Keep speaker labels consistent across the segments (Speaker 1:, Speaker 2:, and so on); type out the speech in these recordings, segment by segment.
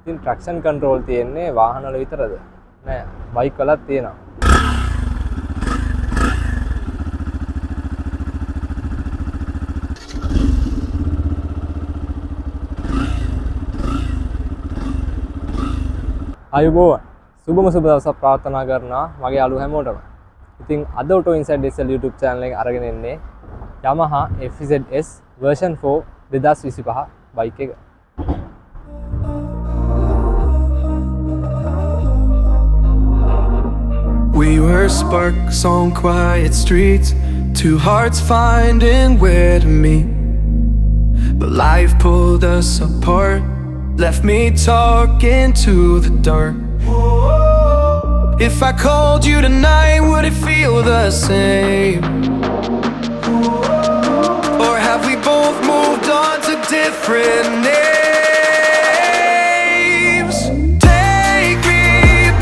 Speaker 1: ඉතින් traction control තියෙන්නේ වාහන වල විතරද? නෑ බයික් වලත් තියෙනවා. අයුබෝවන් සුබම සුබ දවසක් ප්‍රාර්ථනා කරනවා මගේ යාළුවෝ හැමෝටම. ඉතින් අද Auto Inside DSL YouTube channel එක අරගෙන එන්නේ Yamaha FZS version 4 2025 බයික් එක.
Speaker 2: We were sparks on quiet streets, two hearts finding where to meet. But life pulled us apart, left me talking to the dark. If I called you tonight, would it feel the same? Or have we both moved on to different names? Take me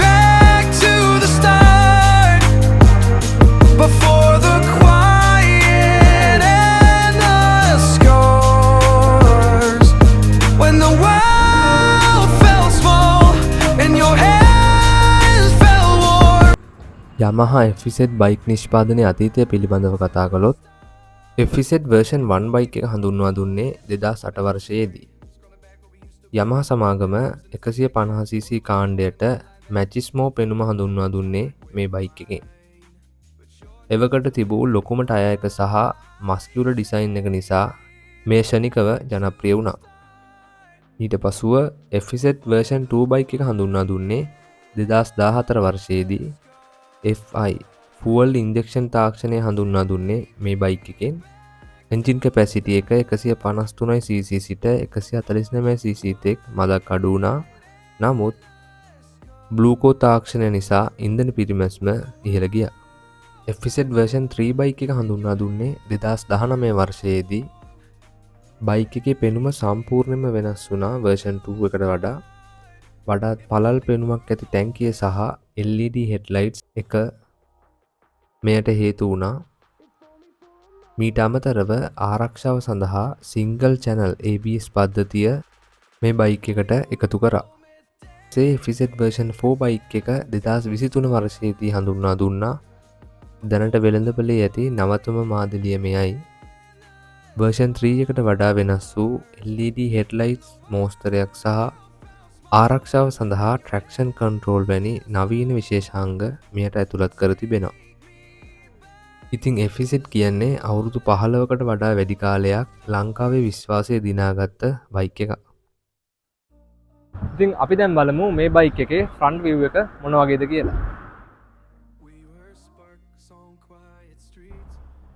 Speaker 2: back to the start, before the quiet and the scars. When the world felt small and your hands felt warm.
Speaker 3: Yamaha FZ bike නිෂ්පාදනයේ අතීතය පිළිබඳව කතා කළොත් FZ version 1 bike එක හඳුන්වා දුන්නේ 2008 වර්ෂයේදී. Yamaha සමාගම 150cc කාණ්ඩයට මැචිස්මෝ පෙනුම හඳුන්වා දුන්නේ මේ බයික් එකෙන්. එවකට තිබූ ලොකුම ටයර් එක සහ මස්කියුලර් ඩිසයින් එක නිසා මේ ෂණිකව ජනප්‍රිය වුණා. ඊට පසුව FZ version 2 බයික් එක හඳුන්වා දුන්නේ 2014 වර්ෂයේදී FI fuel injection තාක්ෂණය හඳුන්වා දුන්නේ මේ බයික් එකෙන්. එන්ජින් කැපැසිටි එක 153cc සිට 149cc තෙක් මදක් අඩු වුණා. නමුත් බ්ලූකෝ තාක්ෂණය නිසා ඉන්ධන පිරිමැස්ම ඉහළ ගියා. FZ version 3 බයික් එක හඳුන්වා දුන්නේ 2019 වර්ෂයේදී. බයික් එකේ පෙනුම සම්පූර්ණයෙන්ම වෙනස් වුණා version 2 එකට වඩා. වඩාත් පළල් පෙනුමක් ඇති ටැංකිය සහ LED headlights එක මෙයට හේතු වුණා. මීට අමතරව ආරක්ෂාව සඳහා සිංගල් channel ABS පද්ධතිය මේ බයික් එකට එකතු කරා. FZ version 4 බයික් එක 2023 වර්ෂයේදී හඳුන්වා දුන්නා. දැනට වෙළඳපොලේ ඇති නවතම මාදලිය මෙයයි. version 3 එකට වඩා වෙනස් වූ LED headlights මෝස්තරයක් සහ ආරක්ෂාව සඳහා traction control වැනි නවීන විශේෂාංග මෙයට ඇතුළත් කර තිබෙනවා. ඉතින් FZ කියන්නේ අවුරුදු 15කට වඩා වැඩි කාලයක් ලංකාවේ විශ්වාසය දිනාගත්ත බයික් එකක්.
Speaker 1: ඉතින් අපි දැන් බලමු මේ බයික් එකේ front view එක මොන වගේද කියලා.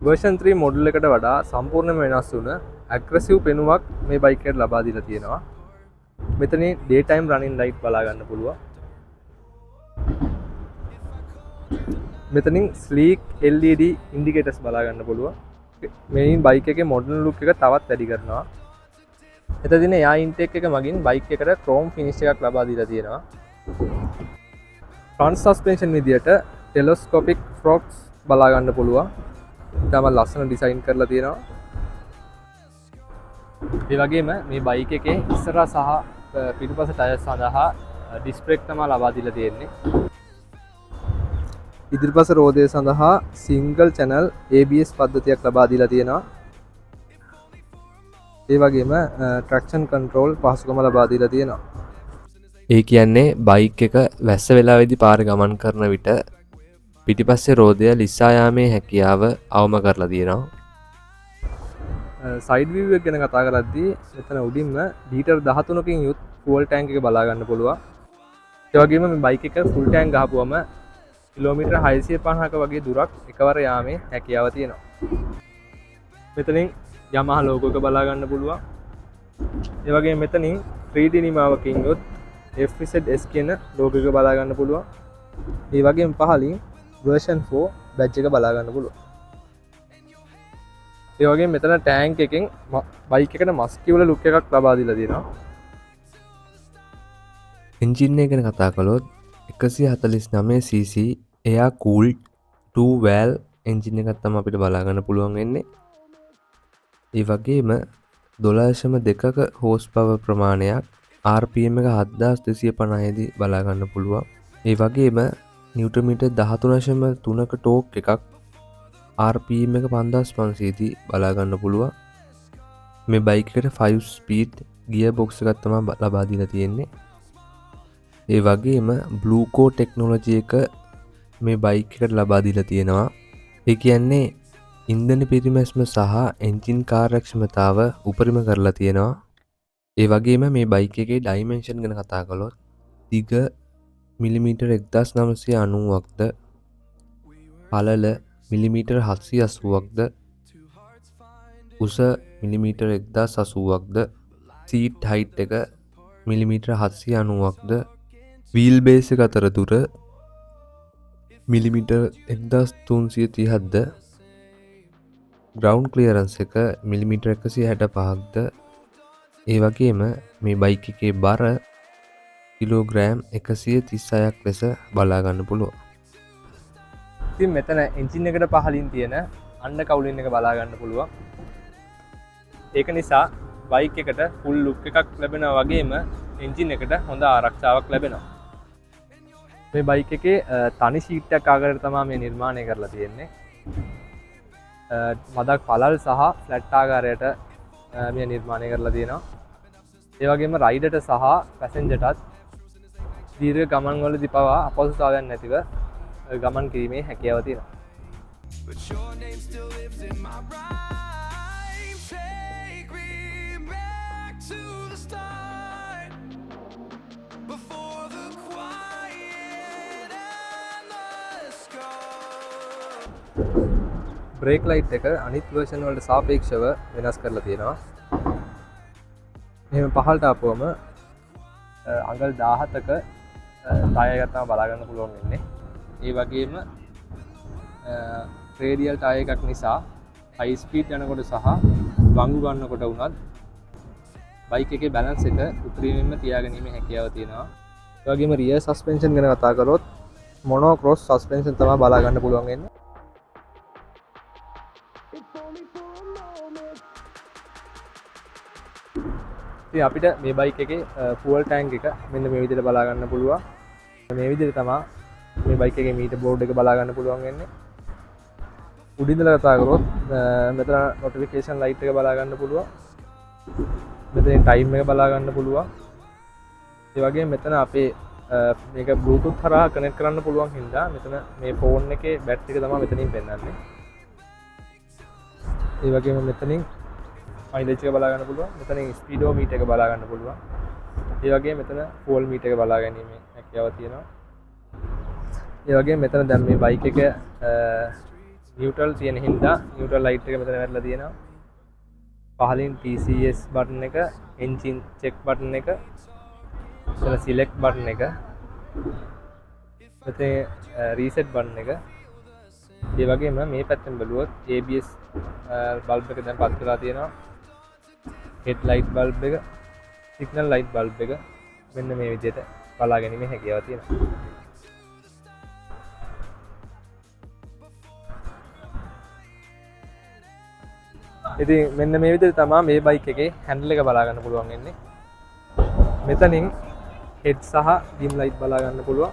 Speaker 1: version 3 මොඩල් එකට වඩා සම්පූර්ණයෙන්ම වෙනස් වුණ aggressive පෙනුමක් මේ බයික් එකට ලබා දීලා තියෙනවා. මෙතන day time running light බලා ගන්න පුළුවන්. මෙතනින් sleek LED indicators බලා ගන්න පුළුවන්. මේ බයික් එකේ modern look එක තවත් වැඩි කරනවා. එතදින එයා intake එක මගින් බයික් එකට chrome finish එකක් ලබා දීලා තියෙනවා. front suspension විදියට telescopic forks බලා ගන්න පුළුවන්. ඉතාම ලස්සන ඩිසයින් කරලා තියෙනවා. ඒ වගේම මේ බයික් එකේ ඉස්සරහා සහ පිටුපස ටයර් සඳහා ඩිස්ක් බ්‍රේක් තමයි ලබා දීලා තියෙන්නේ. ඉදිරිපස රෝදය සඳහා සිංගල් channel ABS පද්ධතියක් ලබා දීලා තියෙනවා. ඒ වගේම traction control පහසුකම ලබා දීලා තියෙනවා.
Speaker 3: ඒ කියන්නේ බයික් එක වැස්ස වෙලාවේදී පාරේ ගමන් කරන විට පිටිපස්සේ රෝදය ලිස්සා යාමේ හැකියාව අවම කරලා තියෙනවා.
Speaker 1: සයිඩ් view එක ගැන කතා කරද්දී මෙතන උඩින්ම ලීටර් 13කින් යුත් ෆුවල් ටැංක් එක බලා ගන්න පුළුවන්. ඒ වගේම මේ බයික් එක ෆුල් ටැංක් ගහපුවම කිලෝමීටර් 650ක වගේ දුරක් එකවර යාමේ හැකියාව තියෙනවා. මෙතනින් Yamaha logo එක බලා ගන්න පුළුවන්. ඒ වගේම මෙතනින් 3D නිමාවකින් යුත් FZS කියන logo එක බලා ගන්න පුළුවන්. ඒ වගේම පහලින් version 4 badge එක බලා ගන්න පුළුවන්. ඒ වගේම මෙතන ටැංක් එකෙන් බයික් එකට මස්කියුලර් ලුක් එකක් ලබා දීලා තියෙනවා.
Speaker 3: එන්ජින් එක ගැන කතා කළොත් 149cc air cooled 2 valve engine එකක් තමයි අපිට බලා ගන්න පුළුවන් වෙන්නේ. ඒ වගේම 12.2ක horsepower ප්‍රමාණයක් RPM එක 7250දී බලාගන්න පුළුවන්. ඒ වගේම නිව්ටන්මීටර් 13.3ක ටෝක් එකක් RPM එක 5500දී බලාගන්න පුළුවන්. මේ බයික් එකට 5 ස්පීඩ් ගියර් බොක්ස් එකක් තමයි ලබා දීලා තියෙන්නේ. ඒ වගේම බ්ලූකෝ ටෙක්නොලොජි එක මේ බයික් එකට ලබා දීලා තියෙනවා. ඒ කියන්නේ ඉන්ධන පිරිමැස්ම සහ එන්ජින් කාර්යක්ෂමතාව උපරිම කරලා තියෙනවා. ඒ වගේම මේ බයික් එකේ ඩයිමෙන්ෂන් ගැන කතා කළොත් දිග මිලිමීටර් 1990ක්ද පළල මිලිමීටර් 780ක්ද උස මිලිමීටර් 1080ක්ද සීට් හයිට් එක මිලිමීටර් 790ක්ද වීල් බේස් එක අතර දුර මිලිමීටර් 1330ක්ද ග්‍රවුන්ඩ් ක්ලියරන්ස් එක මිලිමීටර් 165ක්ද ඒ වගේම මේ බයික් එකේ බර කිලෝග්‍රෑම් 136ක් ලෙස බලා ගන්න පුළුවන්.
Speaker 1: ඉතින් මෙතන එන්ජින් එකට පහලින් තියෙන අන්ඩර් කවුලින් එක බලා ගන්න පුළුවන්. ඒක නිසා බයික් එකට ෆුල් ලුක් එකක් ලැබෙනවා වගේම එන්ජින් එකට හොඳ ආරක්ෂාවක් ලැබෙනවා. මේ බයික් එකේ තනි ෂීට් එකක් ආකාරයට තමයි මේ නිර්මාණය කරලා තියෙන්නේ. මදක් පළල් සහ ෆ්ලැට් ආකාරයට මේ නිර්මාණය කරලා තියෙනවා. ඒ වගේම රයිඩර්ට සහ පැසෙන්ජර්ටත් දීර්ඝ ගමන් වලදී පවා අපහසුතාවයන් නැතිව ගමන් කිරීමේ හැකියාව තියෙනවා.
Speaker 2: But your name still lives in my rhyme. Take me back to the start. Before the quiet and the scar.
Speaker 1: Brake light එක අනිත් වර්ෂන් වලට සාපේක්ෂව වෙනස් කරලා තියෙනවා. මෙහෙම පහළට ආපුවම අඟල් 17ක ටයර් එකක් තමයි බලා ගන්න පුළුවන් වෙන්නේ. ඒ වගේම රේඩියල් ටයර් එකක් නිසා හයි ස්පීඩ් යනකොට සහ වංගු ගන්නකොට වුණත් බයික් එකේ බැලන්ස් එක උපරිමයෙන්ම තියාගැනීමේ හැකියාව තියෙනවා. ඒ වගේම රියර් සස්පෙන්ෂන් ගැන කතා කරොත් මොනෝ ක්‍රොස් සස්පෙන්ෂන් තමයි බලා ගන්න පුළුවන් වෙන්නේ. ඉතින් අපිට මේ බයික් එකේ ෆුවල් ටැන්ක් එක මෙන්න මේ විදිහට බලා ගන්න පුළුවන්. මේ විදිහට තමයි මේ බයික් එකේ මීටර් බෝඩ් එක බලා ගන්න පුළුවන් වෙන්නේ. උඩින් ඉඳලා කතා කරොත් මෙතන නොටිෆිකේෂන් ලයිට් එක බලා ගන්න පුළුවන්. මෙතනින් ටයිම් එක බලා ගන්න පුළුවන්. ඒ වගේම මෙතන අපේ මේක බ්ලූටූත් හරහා කනෙක්ට් කරන්න පුළුවන් හින්දා මෙතන මේ ෆෝන් එකේ බැටරි එක තමයි මෙතනින් පෙන්වන්නේ. ඒ වගේම මෙතනින් මයිලේජ් එක බලා ගන්න පුළුවන්. මෙතනින් ස්පීඩෝමීටර් එක බලා ගන්න පුළුවන්. ඒ වගේම මෙතන ෆුවල් මීටර් එක බලා ගැනීමේ හැකියාව තියෙනවා. ඒ වගේම මෙතන දැන් මේ බයික් එක නියුට්‍රල් තියෙන හින්දා නියුට්‍රල් ලයිට් එක මෙතන වැටලා තියෙනවා. පහලින් TCS බටන් එක, එන්ජින් චෙක් බටන් එක, මෙතන සිලෙක්ට් බටන් එක, මෙතන රීසෙට් බටන් එක. ඒ වගේම මේ පැත්තෙන් බලුවොත් ABS බල්බ් එක දැන් පත් කරලා තියෙනවා. හෙඩ් ලයිට් බල්බ් එක, සිග්නල් ලයිට් බල්බ් එක මෙන්න මේ විදිහට බලා ගැනීමේ හැකියාව තියෙනවා. ඉතින් මෙන්න මේ විදිහට තමයි මේ බයික් එකේ හැන්ඩල් එක බලා ගන්න පුළුවන් වෙන්නේ. මෙතනින් හෙඩ් සහ ඩිම් ලයිට් බලා ගන්න පුළුවන්.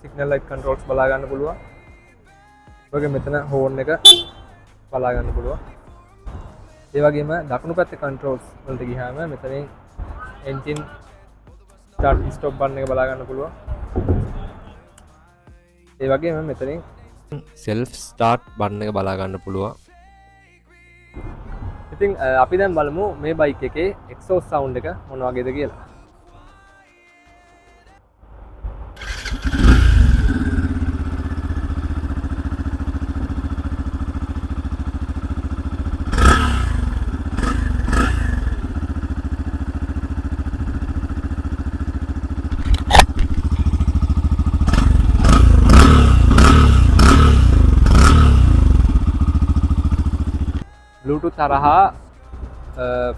Speaker 1: සිග්නල් ලයිට් කන්ට්‍රෝල්ස් බලා ගන්න පුළුවන්. වගේ මෙතන හෝන් එක බලා ගන්න පුළුවන්. ඒ වගේම දකුණු පැත්තේ කන්ට්‍රෝල්ස් වලට ගියාම මෙතනින් එන්ජින් ස්ටාර්ට් ස්ටොප් බටන් එක බලා ගන්න පුළුවන්. ඒ වගේම මෙතනින්
Speaker 3: සෙල්ෆ් ස්ටාර්ට් බටන් එක බලා ගන්න පුළුවන්.
Speaker 1: ඉතින් අපි දැන් බලමු මේ බයික් එකේ එක්සෝස් සවුන්ඩ් එක මොන වගේද කියලා. Bluetooth හරහා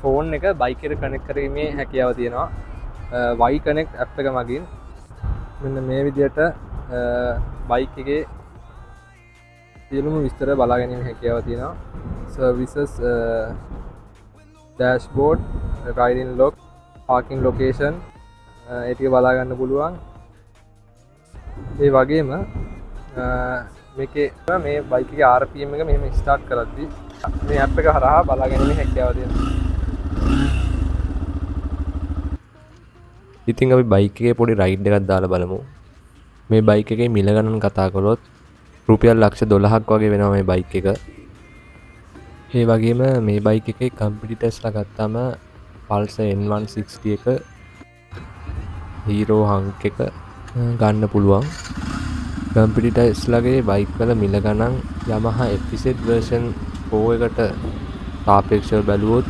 Speaker 1: ෆෝන් එක බයික් එකට කනෙක්ට් කිරීමේ හැකියාව තියෙනවා. Y Connect app එක මගින් මෙන්න මේ විදිහට බයික් එකේ සියලුම විස්තර බලා ගැනීම හැකියාව තියෙනවා. Services, dashboard, ride in log, parking location ඒ ටික බලා ගන්න පුළුවන්. ඒ වගේම මේකේ මේ බයික් එකේ RPM එක මෙහෙම ස්ටාර්ට් කරද්දී මේ ඇප් එක හරහා බලා ගැනීමේ හැකියාව තියෙනවා.
Speaker 3: ඉතින් අපි බයික් එකේ පොඩි රයිඩ් එකක් දාලා බලමු. මේ බයික් එකේ මිල ගණන් කතා කළොත් රුපියල් ලක්ෂ 12ක් වගේ වෙනවා මේ බයික් එක. ඒ වගේම මේ බයික් එකේ කම්පිටිටර්ස්ලා ගත්තාම Pulsar N160 එක, Hero Hunk එක ගන්න පුළුවන්. කම්පිටිටර්ස්ලාගේ බයික් වල මිල ගණන් Yamaha FZ version 4 එකට සාපේක්ෂව බැලුවොත්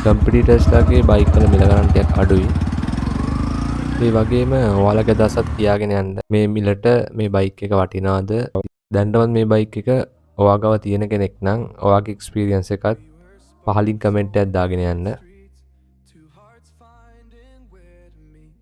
Speaker 3: කම්පිටිටර්ස්ලාගේ බයික් වල මිල ගණන් ටිකක් අඩුයි. ඒ වගේම ඔයාලගේ අදහසත් කියාගෙන යන්න. මේ මිලට මේ බයික් එක වටිනවද? දැන්ටමත් මේ බයික් එක ඔයා ගාව තියෙන කෙනෙක් නම් ඔයාගේ එක්ස්පීරියන්ස් එකත් පහලින් කමෙන්ට් එකක් දාගෙන යන්න.
Speaker 2: Two hearts finding where to meet.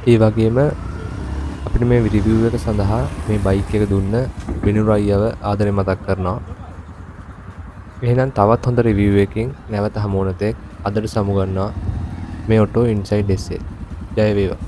Speaker 3: ඒ වගේම අපිට මේ රිවිව් එක සඳහා මේ බයික් එක දුන්න විනුර අයියව ආදරේ මතක් කරනවා. එහෙනම් තවත් හොඳ රිවිව් එකකින් නැවත හමු වන තෙක් අදට සමු ගන්නවා මේ ඔටෝ ඉන්සයිඩ් SA. ජය වේවා.